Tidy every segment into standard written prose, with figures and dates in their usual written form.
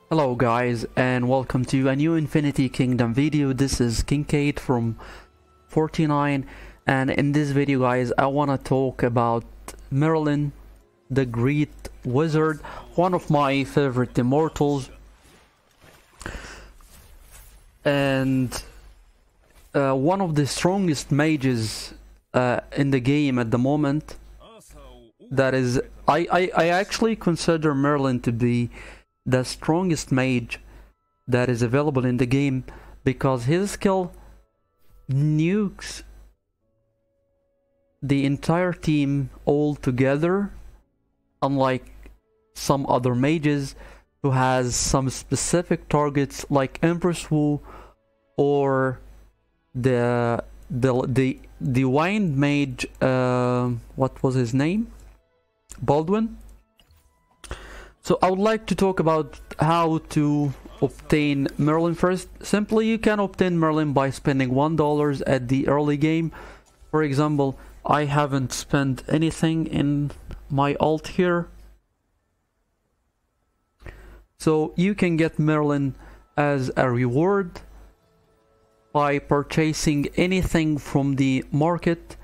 Hello guys, and welcome to a new Infinity Kingdom video. This is Kincaid from 49, and in this video guys I want to talk about Merlin, the Great Wizard, one of my favorite immortals, and one of the strongest mages in the game at the moment. That is, I actually consider Merlin to be the strongest mage that is available in the game, because his skill nukes the entire team all together, unlike some other mages who has some specific targets like Empress Wu or the wind mage, what was his name? Baldwin. So I would like to talk about how to obtain Merlin first. Simply, you can obtain Merlin by spending $1 at the early game. For example, I haven't spent anything in my alt here. So you can get Merlin as a reward by purchasing anything from the market.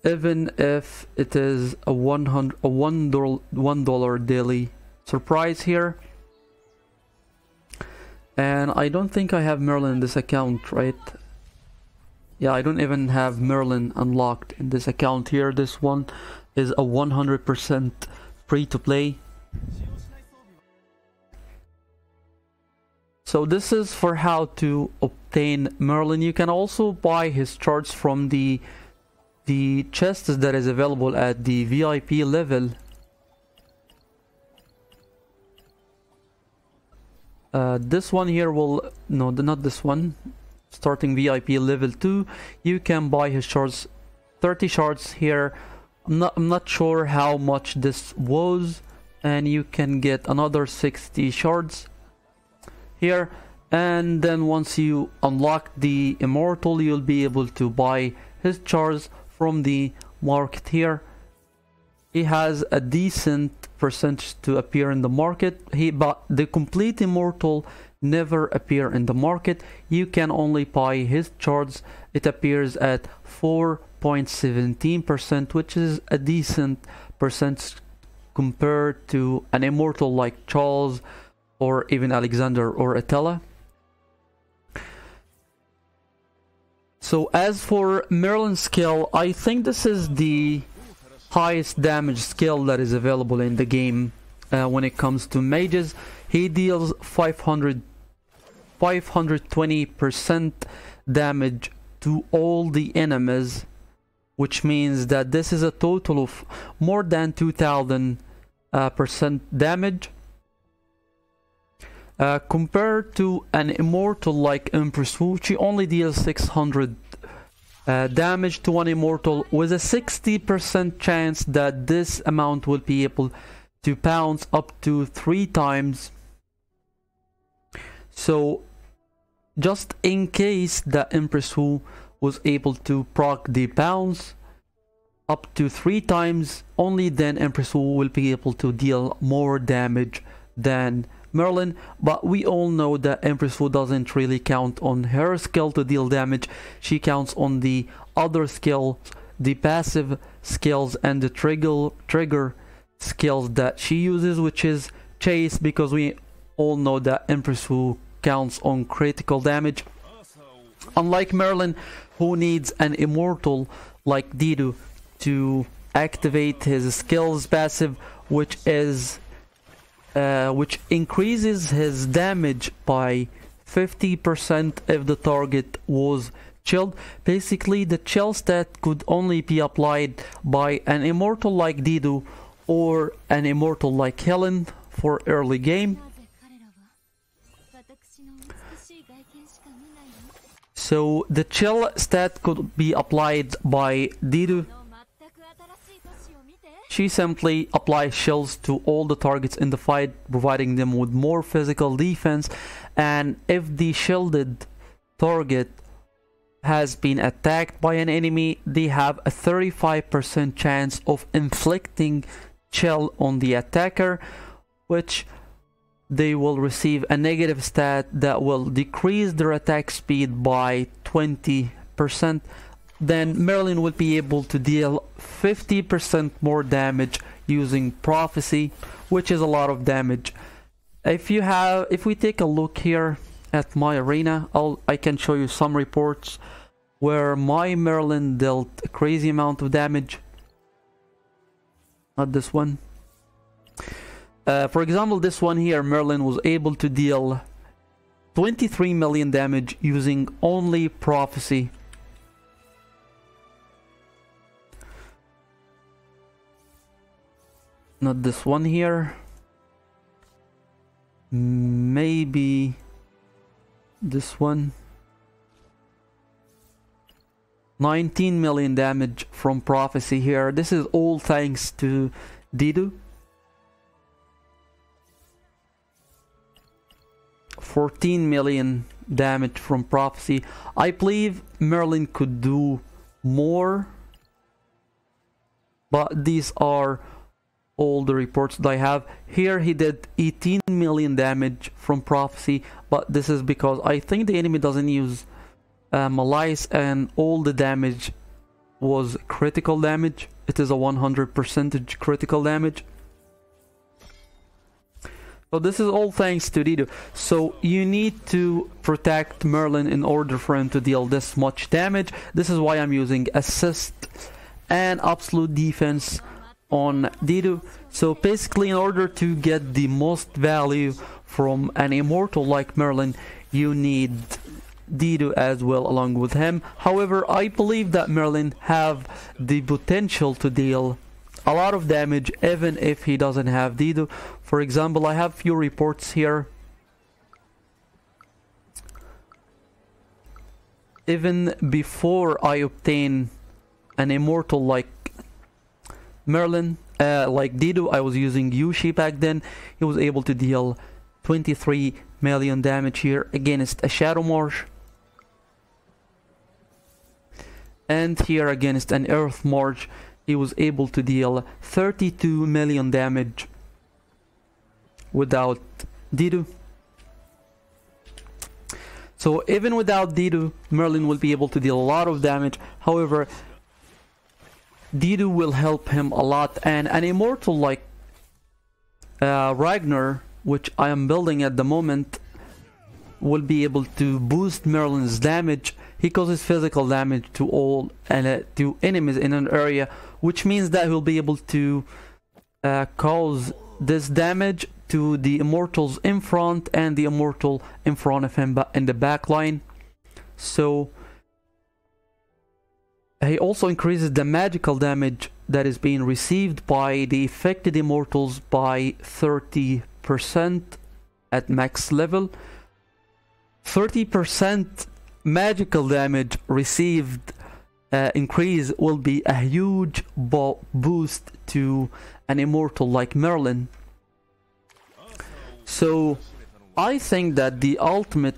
Even if it is a $1 daily surprise here. And I don't think I have Merlin in this account, right? Yeah, I don't even have Merlin unlocked in this account here. This one is a 100% free to play. So this is for how to obtain Merlin. You can also buy his charts from the chests that is available at the VIP level. This one here will, no, not this one. Starting VIP level 2, you can buy his shards, 30 shards here. I'm not sure how much this was, and you can get another 60 shards here. And then once you unlock the Immortal, you'll be able to buy his shards from the market here. He has a decent percentage to appear in the market, but the complete Immortal never appear in the market. You can only buy his charts. It appears at 4.17%, which is a decent percentage compared to an Immortal like Charles or even Alexander or Attila. So as for Merlin's skill, I think this is the highest damage skill that is available in the game. When it comes to mages, he deals 520% damage to all the enemies, which means that this is a total of more than 2000% damage. Compared to an Immortal like Empress Wu, she only deals 600 damage to one Immortal, with a 60% chance that this amount will be able to bounce up to 3 times. So just in case that Empress Wu was able to proc the bounce up to 3 times, only then Empress Wu will be able to deal more damage than Merlin. But we all know that Empress Wu doesn't really count on her skill to deal damage. She counts on the other skills, the passive skills and the trigger skills that she uses, which is chase, because we all know that Empress Wu counts on critical damage, unlike Merlin, who needs an Immortal like Dido to activate his skills passive, which increases his damage by 50% if the target was chilled. Basically, the chill stat could only be applied by an Immortal like Dido or an Immortal like Helen for early game. So the chill stat could be applied by Dido. She simply applies chills to all the targets in the fight, providing them with more physical defense, and if the shielded target has been attacked by an enemy, they have a 35% chance of inflicting chill on the attacker, which they will receive a negative stat that will decrease their attack speed by 20%. Then Merlin will be able to deal 50% more damage using prophecy, which is a lot of damage. If we take a look here at my arena, I can show you some reports where my Merlin dealt a crazy amount of damage. Not this one. For example, this one here, Merlin was able to deal 23 million damage using only prophecy. Not this one here. Maybe this one. 19 million damage from prophecy here. This is all thanks to Dido. 14 million damage from prophecy. I believe Merlin could do more, but these are all the reports that I have. Here he did 18 million damage from prophecy, but this is because I think the enemy doesn't use Malice, and all the damage was critical damage. It is a 100% critical damage. So this is all thanks to Dido. So you need to protect Merlin in order for him to deal this much damage. This is why I'm using assist and absolute defense on Dido. So basically, in order to get the most value from an immortal like Merlin, you need Dido as well along with him. However, I believe that Merlin have the potential to deal a lot of damage even if he doesn't have Dido. For example, I have few reports here. Even before I obtain an immortal like Merlin, like Dido, I was using Yushi back then. He was able to deal 23 million damage here against a Shadow Marsh. And here against an Earth March, he was able to deal 32 million damage without Dido. So even without Dido, Merlin will be able to deal a lot of damage. However, Dido will help him a lot, and an immortal like Ragnar, which I am building at the moment, will be able to boost Merlin's damage. He causes physical damage to all to enemies in an area, which means that he'll be able to cause this damage to the immortals in front and the immortal in front of him in the back line. So he also increases the magical damage that is being received by the affected immortals by 30% at max level. 30% magical damage received increase will be a huge boost to an immortal like Merlin. So I think that the ultimate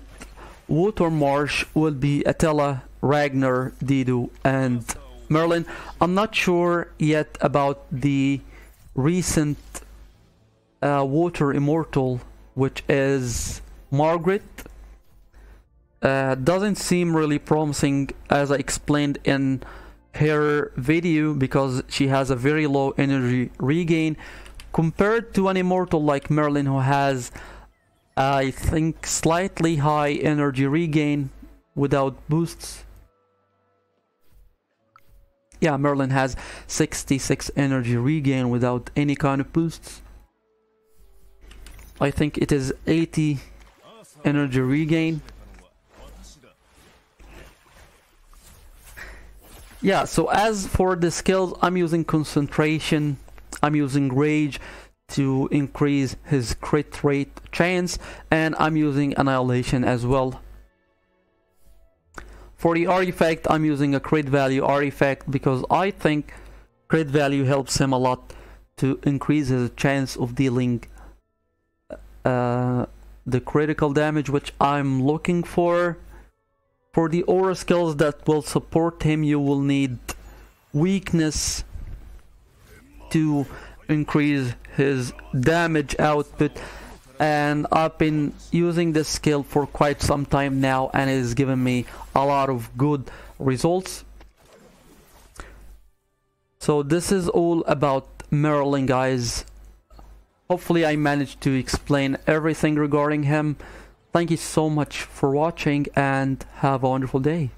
Water Marsh will be Attila, Ragnar, Dido, and Merlin. I'm not sure yet about the recent Water Immortal, which is Margaret. Doesn't seem really promising, as I explained in her video, because she has a very low energy regain compared to an immortal like Merlin, who has, I think, slightly high energy regain without boosts. Yeah, Merlin has 66 energy regain without any kind of boosts. I think it is 80 energy regain. Yeah, so as for the skills, I'm using concentration, I'm using rage to increase his crit rate chance, and I'm using annihilation as well. For the artifact, I'm using a crit value artifact because I think crit value helps him a lot to increase his chance of dealing the critical damage, which I'm looking for. For the aura skills that will support him, you will need weakness to increase his damage output, and I've been using this skill for quite some time now, and it has given me a lot of good results. So this is all about Merlin, guys. Hopefully I managed to explain everything regarding him. Thank you so much for watching, and have a wonderful day.